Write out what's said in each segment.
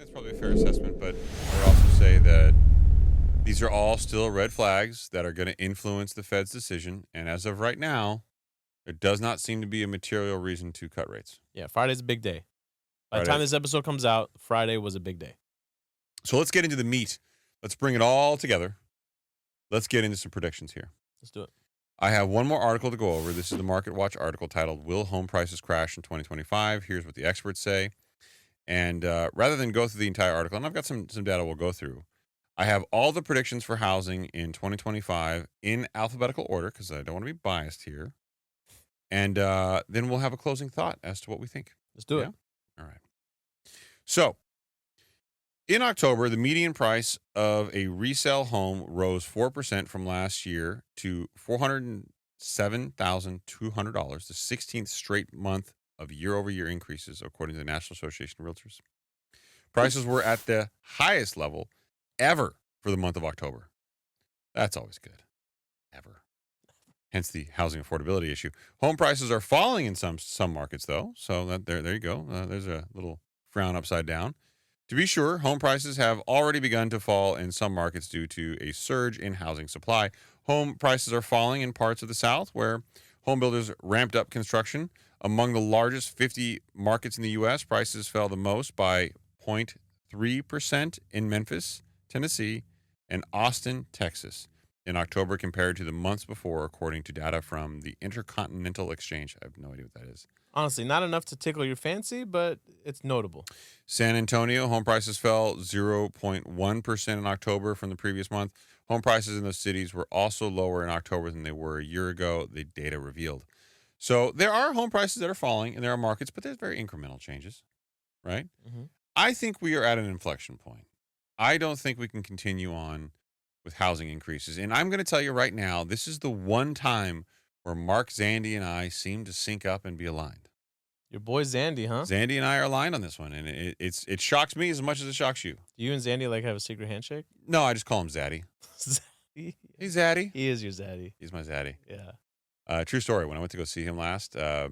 that's probably a fair assessment, but I would also say that these are all still red flags that are going to influence the Fed's decision. And as of right now, there does not seem to be a material reason to cut rates. Yeah, Friday's a big day. By the Friday. time this episode comes out, Friday was a big day. So let's get into the meat. Let's bring it all together. Let's get into some predictions here. Let's do it. I have one more article to go over. This is the Market Watch article titled, Will Home Prices Crash in 2025? Here's what the experts say. And rather than go through the entire article, and I've got some data we'll go through, I have all the predictions for housing in 2025 in alphabetical order because I don't want to be biased here. And then we'll have a closing thought as to what we think. Let's do it. All right. So, in October, the median price of a resale home rose 4% from last year to $407,200, the 16th straight month of year-over-year increases, according to the National Association of Realtors. Prices were at the highest level ever for the month of October. That's always good. Ever. Hence the housing affordability issue. Home prices are falling in some markets, though. So there you go. There's a little frown upside down. To be sure, home prices have already begun to fall in some markets due to a surge in housing supply. Home prices are falling in parts of the South where home builders ramped up construction. Among the largest 50 markets in the U.S., prices fell the most by 0.3% in Memphis, Tennessee, and Austin, Texas in October compared to the months before, according to data from the Intercontinental Exchange. I have no idea what that is. Honestly, not enough to tickle your fancy, but it's notable. San Antonio, home prices fell 0.1% in October from the previous month. Home prices in those cities were also lower in October than they were a year ago, the data revealed. So there are home prices that are falling, and there are markets, but there's very incremental changes, right? Mm-hmm. I think we are at an inflection point. I don't think we can continue on with housing increases. And I'm going to tell you right now, this is the one time where Mark, Zandy, and I seem to sync up and be aligned. Your boy Zandy, huh? Zandy and I are aligned on this one, and it shocks me as much as it shocks you. Do you and Zandy have a secret handshake? No, I just call him Zaddy. Zaddy? Hey, Zaddy. He is your Zaddy. He's my Zaddy. Yeah. True story. When I went to go see him last at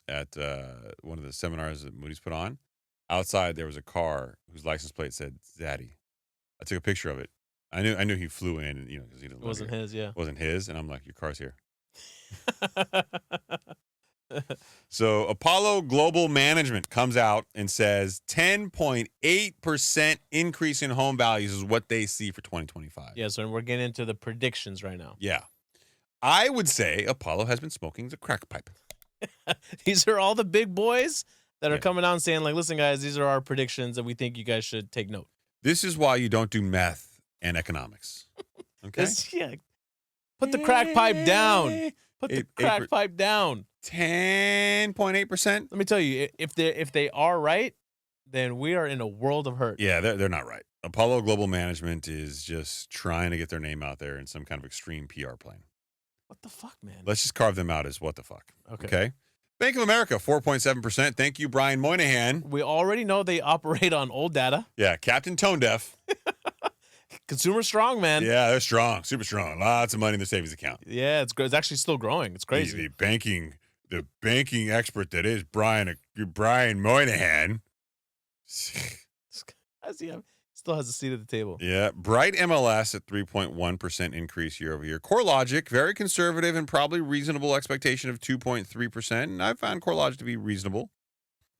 one of the seminars that Moody's put on, outside there was a car whose license plate said Zaddy. I took a picture of it. I knew he flew in, and because he didn't. It wasn't his, yeah. It wasn't his, and I'm like, your car's here. So Apollo Global Management comes out and says 10.8% increase in home values is what they see for 2025. Yeah, so we're getting into the predictions right now. Yeah. I would say Apollo has been smoking the crack pipe. These are all the big boys that are coming out and saying, listen, guys, these are our predictions that we think you guys should take note. This is why you don't do math and economics. Okay? Put the crack pipe down. Put the crack pipe down. 10.8%. Let me tell you, if they are right, then we are in a world of hurt. Yeah, they're not right. Apollo Global Management is just trying to get their name out there in some kind of extreme PR plan. What the fuck, man? Let's just carve them out as what the fuck. Okay. Bank of America, 4.7%. Thank you, Brian Moynihan. We already know they operate on old data. Yeah, Captain Tone Deaf. Consumer strong, man. Yeah, they're strong, super strong. Lots of money in their savings account. Yeah, it's actually still growing. It's crazy. The banking expert that is Brian Moynihan. Still has a seat at the table. Yeah, Bright MLS at 3.1% increase year over year. CoreLogic, very conservative and probably reasonable expectation of 2.3%. And I found CoreLogic to be reasonable.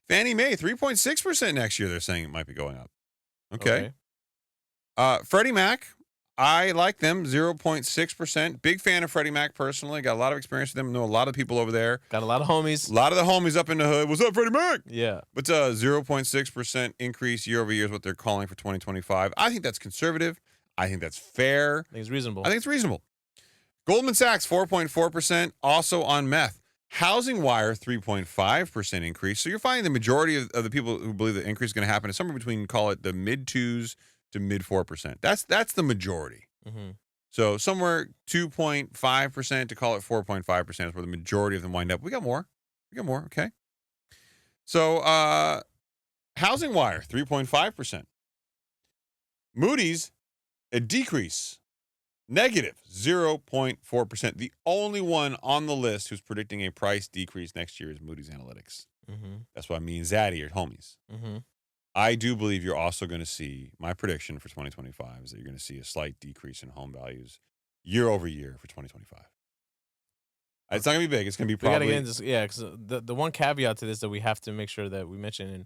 Fannie Mae, 3.6% next year. They're saying it might be going up. Okay. Freddie Mac, I like them, 0.6%. Big fan of Freddie Mac personally. Got a lot of experience with them. Know a lot of people over there. Got a lot of homies. A lot of the homies up in the hood. What's up, Freddie Mac? Yeah. But 0.6% increase year over year is what they're calling for 2025. I think that's conservative. I think that's fair. I think it's reasonable. Goldman Sachs, 4.4%, also on meth. Housing Wire, 3.5% increase. So you're finding the majority of the people who believe the increase is going to happen is somewhere between, call it the mid-2s to mid-4%. That's the majority. Mm-hmm. So somewhere 2.5% to call it 4.5% is where the majority of them wind up. We got more, okay? So Housing Wire, 3.5%. Moody's, a decrease, negative 0.4%. The only one on the list who's predicting a price decrease next year is Moody's Analytics. Mm-hmm. That's why me and Zaddy are homies. Mm-hmm. I do believe you're also going to see, my prediction for 2025 is that you're going to see a slight decrease in home values year over year for 2025. It's not going to be big. It's going to be We got to probably. get into this. Yeah, because the one caveat to this that we have to make sure that we mention, and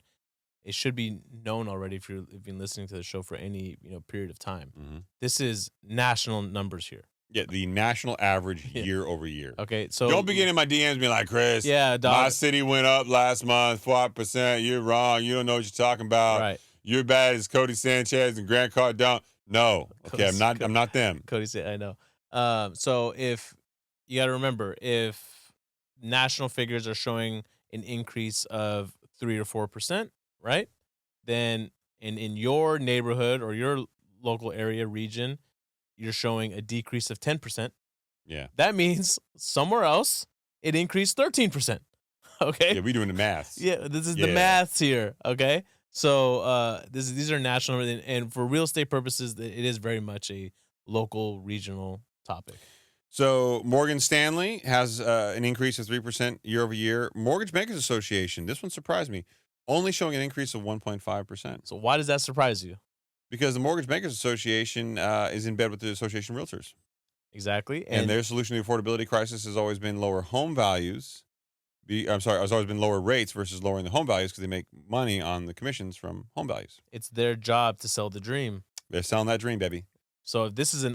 it should be known already if you've been listening to the show for any period of time. Mhm. This is national numbers here. Yeah, the national average Yeah. year over year. Okay, so Don't be getting in my DMs being like, Chris, Yeah, my dog. city went up last month 5%. You're wrong. You don't know what you're talking about. Right. You're bad as Cody Sanchez and Grant Cardone. No. Okay, I'm not them. Cody said, I know. So if you got to remember, if national figures are showing an increase of 3 or 4%, right? Then in your neighborhood or your local area region, you're showing a decrease of 10%. Yeah. That means somewhere else it increased 13%. Okay. Yeah, we doing the math. Yeah, this is the maths here. Okay. So these are national, and for real estate purposes, it is very much a local, regional topic. So Morgan Stanley has an increase of 3% year over year. Mortgage Bankers Association, this one surprised me, only showing an increase of 1.5%. So why does that surprise you? Because the Mortgage Bankers Association is in bed with the Association of Realtors. Exactly. And their solution to the affordability crisis has always been lower home values. Has always been lower rates versus lowering the home values because they make money on the commissions from home values. It's their job to sell the dream. They're selling that dream, baby. So if this is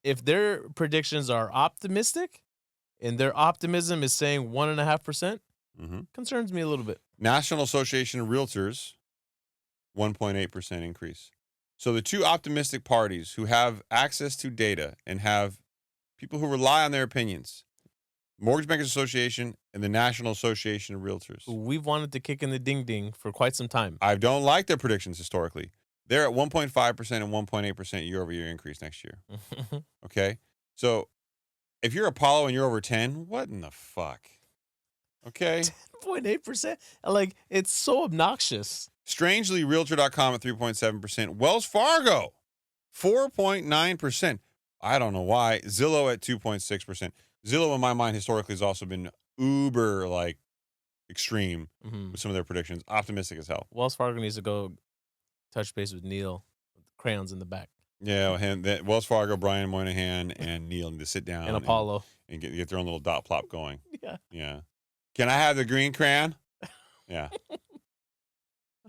if their predictions are optimistic, and their optimism is saying 1.5%, concerns me a little bit. National Association of Realtors, 1.8% increase. So the two optimistic parties who have access to data and have people who rely on their opinions, Mortgage Bankers Association and the National Association of Realtors. We've wanted to kick in the ding-ding for quite some time. I don't like their predictions historically. They're at 1.5% and 1.8% year-over-year increase next year. Okay? So if you're Apollo and you're over 10, what in the fuck? Okay? 10.8%? Like, it's so obnoxious. Strangely, Realtor.com at 3.7%. Wells Fargo, 4.9%. I don't know why. Zillow at 2.6%. Zillow, in my mind, historically has also been uber, extreme with some of their predictions. Optimistic as hell. Wells Fargo needs to go touch base with Neil with crayons in the back. Yeah, Wells Fargo, Brian Moynihan, and Neil need to sit down. And Apollo. And get their own little dot plot going. Yeah. Can I have the green crayon? Yeah.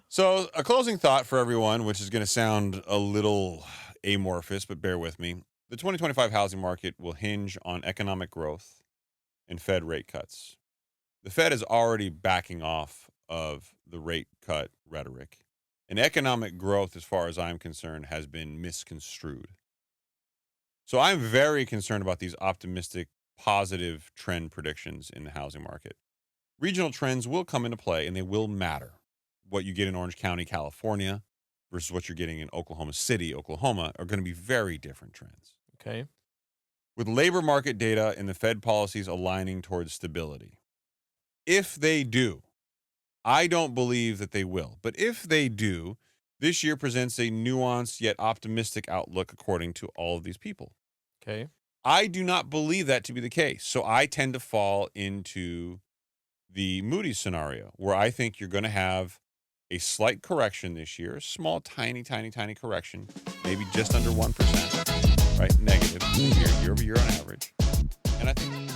So a closing thought for everyone, which is going to sound a little amorphous, but bear with me. The 2025 housing market will hinge on economic growth and Fed rate cuts. The Fed is already backing off of the rate cut rhetoric. And economic growth, as far as I'm concerned, has been misconstrued. So I'm very concerned about these optimistic, positive trend predictions in the housing market. Regional trends will come into play, and they will matter. What you get in Orange County, California, versus what you're getting in Oklahoma City, Oklahoma, are going to be very different trends. Okay. With labor market data and the Fed policies aligning towards stability. If they do, I don't believe that they will, but if they do, this year presents a nuanced yet optimistic outlook according to all of these people. Okay. I do not believe that to be the case, so I tend to fall into the Moody's scenario, where I think you're going to have a slight correction this year, a small, tiny correction, maybe just under 1%, right? Negative year over year on average. And I think